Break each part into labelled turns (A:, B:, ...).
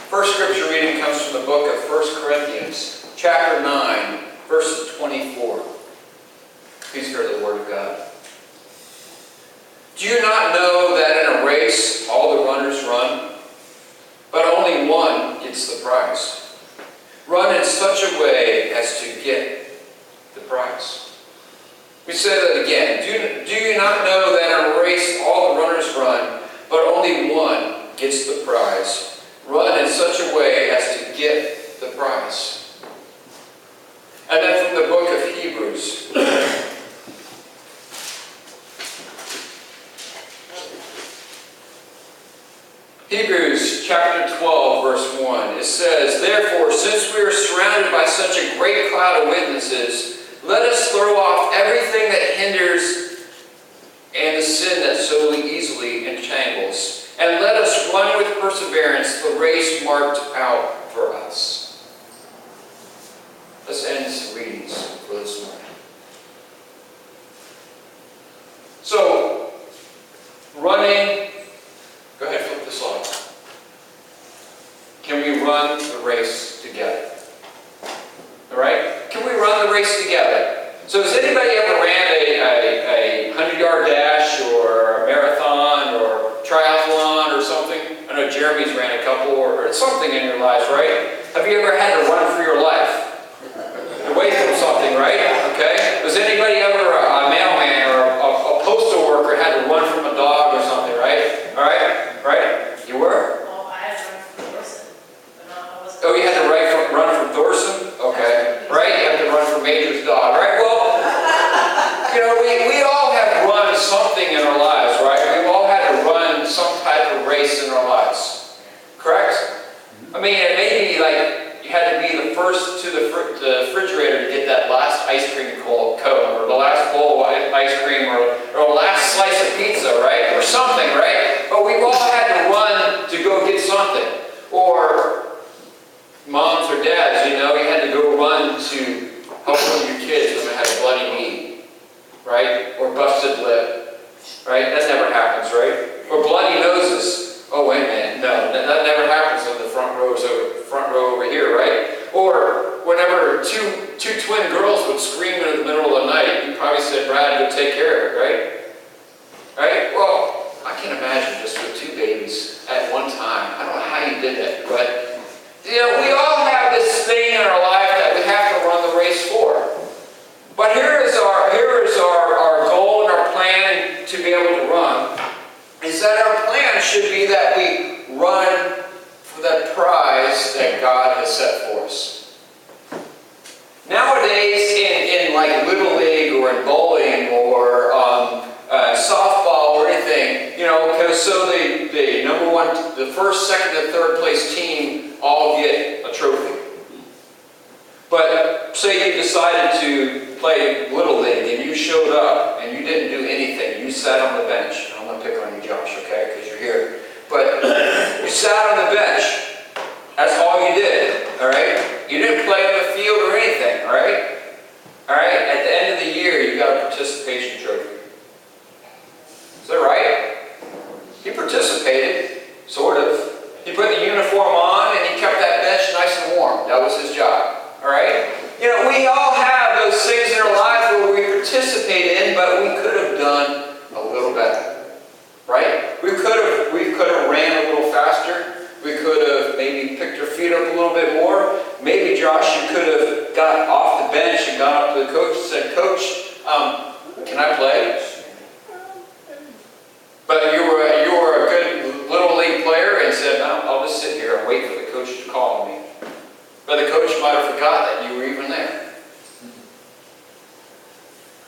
A: First scripture reading comes from the book of 1 Corinthians, chapter 9, verses 24. Please hear the word of God. Do you not know that in a race all the runners run, but only one gets the prize? Run in such a way as to get the prize. We say that again. Do you not know that in a race all the runners run, but only one gets the prize? Run in such a way as to get the prize. And then from the book of Hebrews. Hebrews chapter 12, verse 1. It says, "Therefore, since we are surrounded by such a great cloud of witnesses, let us throw off everything that hinders and the sin that so easily entangles, and let us run with perseverance the race marked out for us." Let's end some readings for this morning. So, running, go ahead, flip the slide. Can we run the race together? All right? Can we run the race together? So has anybody ever ran a 100-yard dash or a marathon or triathlon or something? I know Jeremy's ran a couple or something in your lives, right? Have you ever had to run for your life? Away from something, right? Okay. Was anybody ever a mailman or a postal worker had to run from a dog or something, right? All right? Right? You were?
B: Oh, I had to run from Thorson. But I wasn't.
A: Oh, you had to run from Thorson? Okay. Right? You have to run from Major's dog, right? Well, you know, we all have run something in our lives, right? We've all had to run some type of race in our lives. Correct? I mean, it may be like you had to be the first to the refrigerator to get that last ice cream cone, or the last bowl of ice cream, or the last slice of pizza, right? Or something, right? But we've all had to run to go get something. Or moms or dads, you know, you had to go run to help one of your kids when they had a bloody knee, right? Or busted lip, right? That never happens, right? Or bloody noses. Oh, wait a minute. No, that never happens in the front row over here, right? Or whenever two twin girls would scream in the middle of the night, you probably said, "Brad, go take care of it," right? Right? Well, I can imagine just with two babies at one time. I don't know how you did that, but you know, we all have this thing in our life that we have to run the race for. But here is our goal and our plan to be able to run, is that our plan should be that we run for that prize that God has set for us. Nowadays, in like Little League or in bowling or softball or anything, you know, because so the number one, the first, second, and third place team all get a trophy. But say you decided to play Little League and you showed up and you didn't do anything. You sat on the bench. I'm going to pick on you, Josh, okay, because you're here. But you sat on the bench. That's all you did, all right? You didn't play on the field or anything, all right? All right? At the end of the year, you got a participation trophy. Is that right? He participated, sort of. He put the uniform on and he kept that bench nice and warm. That was his job. All right? You know, we all have those things in our life where we participate in, but we could have done a little better. Right? We could have ran a little faster. We could have maybe picked our feet up a little bit more. Maybe, Josh, you could have got off the bench and gone up to the coach and said, "Coach, can I play?" But you were a good Little League player and said, "No, I'll just sit here and wait for the coach to call me." But the coach might have forgot that you were even there.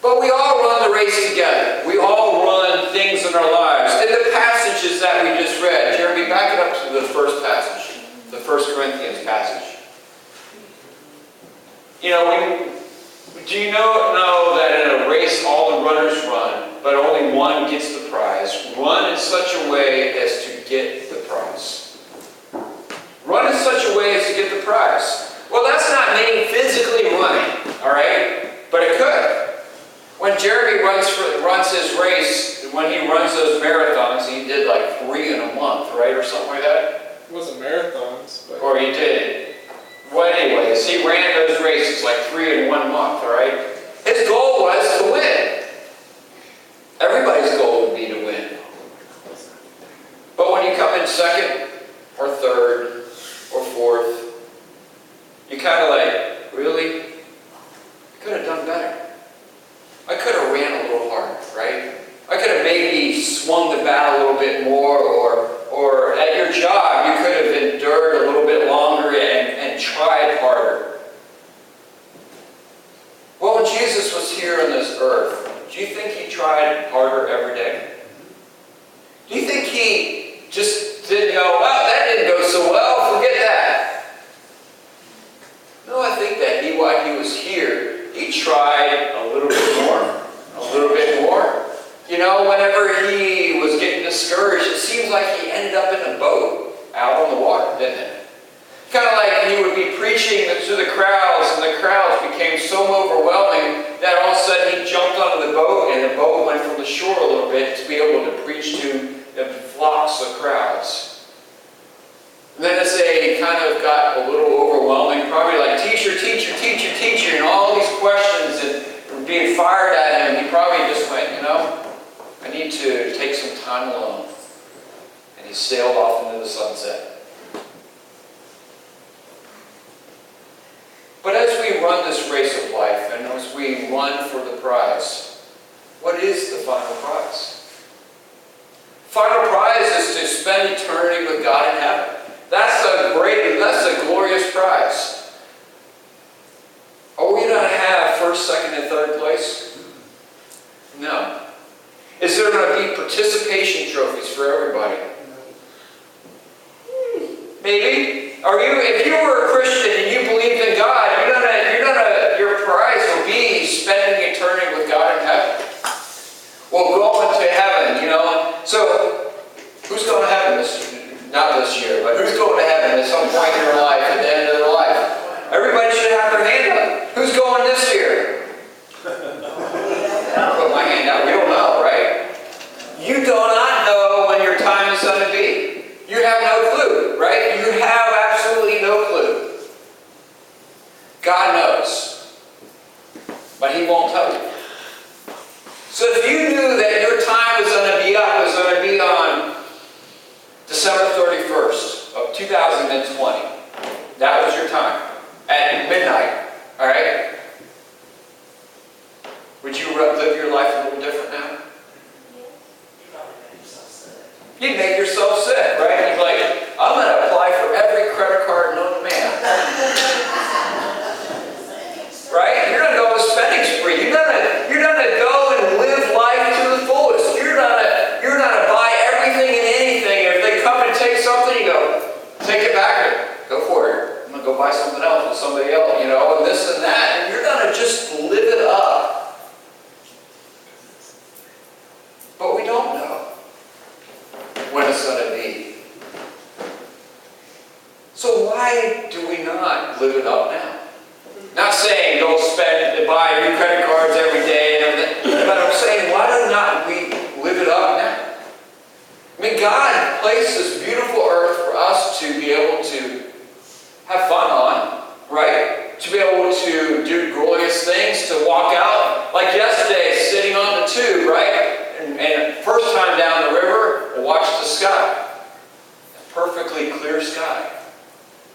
A: But we all run the race together. We all run things in our lives. In the passages that we just read, Jeremy, back it up to the first passage, the 1 Corinthians passage. You know, do you know that in a race all the runners run, but only one gets the prize? Run in such a way as to get the prize. Run in such a way as to get the prize. Well, that's not meaning physically running, all right? But it could. When Jeremy runs his race, when he runs those marathons, he did like 3 in a month, right? Or something like that?
C: It wasn't marathons, but
A: or he did. Well, anyways, he ran those races like 3 in 1 month, all right? His goal was to win. Everybody's goal would be to win. But when you come in second or third or fourth, you kind of like, really? I could have done better. I could have ran a little harder, right? I could have maybe swung the bat a little bit more, or at your job, you could have endured a little bit longer and tried harder. Well, when Jesus was here on this earth, do you think he tried harder every day? Do you think he just didn't go, well, that didn't go so well, forget that? No, I think that while he was here, he tried a little bit more, a little bit more. You know, whenever he was getting discouraged, it seems like he ended up in a boat out on the water, didn't it? Kind of like he would be preaching to the crowds, and the crowds became so overwhelming that all of a sudden he jumped onto the boat, and the boat went from the shore a little bit to be able to preach to the flocks of crowds. And then as they kind of got a little overwhelming, probably like, teacher, teacher, teacher, teacher, and all these questions and being fired at him, he probably just went, you know, I need to take some time alone. And he sailed off into the sunset. But as we run this race of life, and as we run for the prize, what is the final prize? Final prize is to spend eternity with God in heaven. That's a glorious prize. Are we going to have first, second, and third place? No. Is there going to be participation trophies for everybody? Maybe. If you were a Christian and you believed in God, your prize will be spending eternity with God in heaven. Well, going to heaven, you know. So, who's going to heaven not this year, but who's going to heaven at some point in their life, at the end of their life? Everybody should have their hand up. Who's going this year? I'll put my hand out. We don't know, right? You do not know when your time is going to be. You have no clue, right? You have absolutely no clue. God knows. But he won't tell you. So if you knew that your time was going to be up, was going to be on December 31st of 2020, that was your time, at midnight, all right? Would you live your life a little different now? You'd make yourself sick, right? You'd be like, I'm going to apply for every credit card known to man. Right? You're going to go on a spending spree. You're going to go and live life to the fullest. You're going to buy everything and anything. If they come and take something, you go, take it back. Go for it. I'm going to go buy something else with somebody else, you know, and this and that. And you're going to just live it up. But we don't know when it's going to be. So why do we not live it up now? Not saying go spend and buy new credit cards every day and everything, but I'm saying why do not we live it up now? I mean, God placed this beautiful earth for us to be able to have fun on, right? To be able to do glorious things, to walk out like yesterday, sitting on the tube, right? And first time down the river, watch the sky. A perfectly clear sky.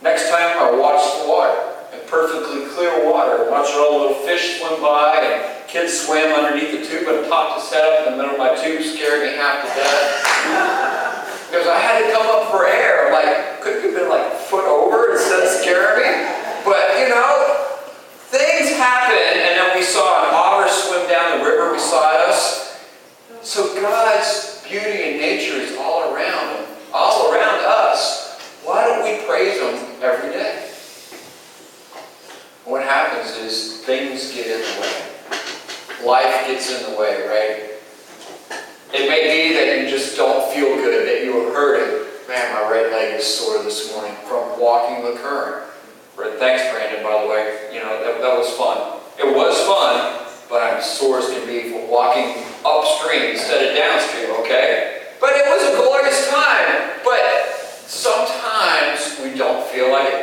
A: Next time, I watch the water. And perfectly clear water. Watch all the little fish swim by, and kids swim underneath the tube and popped his head up in the middle of my tube, scared me half to death. Because I had to come up for air. I'm like, couldn't you have been like a foot over instead of scaring me? But, you know, things happen, and then we saw an otter swim down the river beside us. So God's beauty and nature is all around us. Why don't we praise Him every day? What happens is things get in the way. Life gets in the way, right? It may be that you just don't feel good, that you are hurting. Man, my right leg is sore this morning from walking the current. Thanks, Brandon, by the way. You know, that was fun. It was fun, but I'm sore as can be for walking upstream instead of downstream, okay? But it was a glorious time. But sometimes we don't feel like it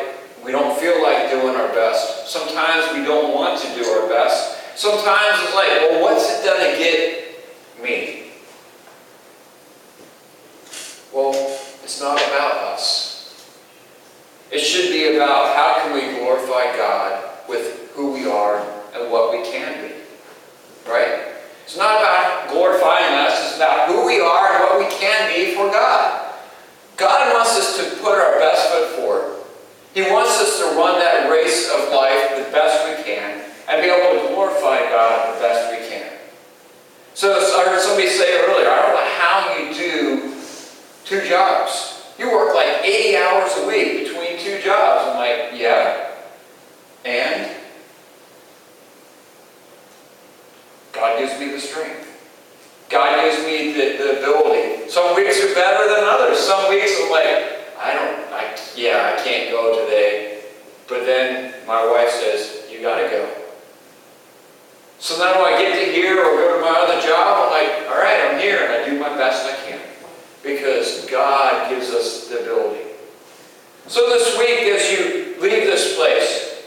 A: best. Sometimes we don't want to do our best. Sometimes it's like, well, what's it going to get me? Well, it's not about us. It should be about how can we glorify God with who we are and what we can be. Right? It's not about glorifying us. It's about who we are and what we can be for God. God wants us to put our best foot forward. He wants us to run that race of life the best we can and be able to glorify God the best we can. So I heard somebody say earlier, I don't know how you do 2 jobs. You work like 80 hours a week between 2 jobs. I'm like, yeah. And God gives me the strength. God gives me the ability. Some weeks are better than others. Some weeks I'm like, I can't go today. But then my wife says, you got to go. So now when I get to here or go to my other job, I'm like, all right, I'm here and I do my best I can. Because God gives us the ability. So this week as you leave this place,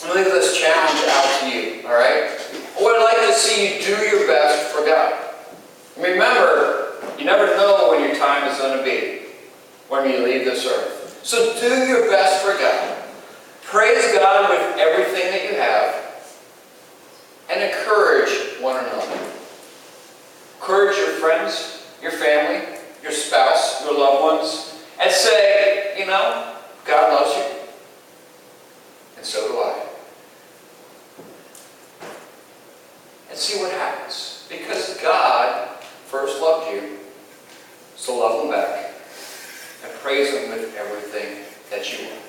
A: I leave this challenge out to you, all right? I would like to see you do your best for God. Remember, you never know when your time is going to be, when you leave this earth. So do your best for God. Praise God with everything that you have. And encourage one another. Encourage your friends, your family, your spouse, your loved ones. And say, God loves you. And so do I. And see what happens. Because God first loved you, so love Him back. And praise Him with everything that you are.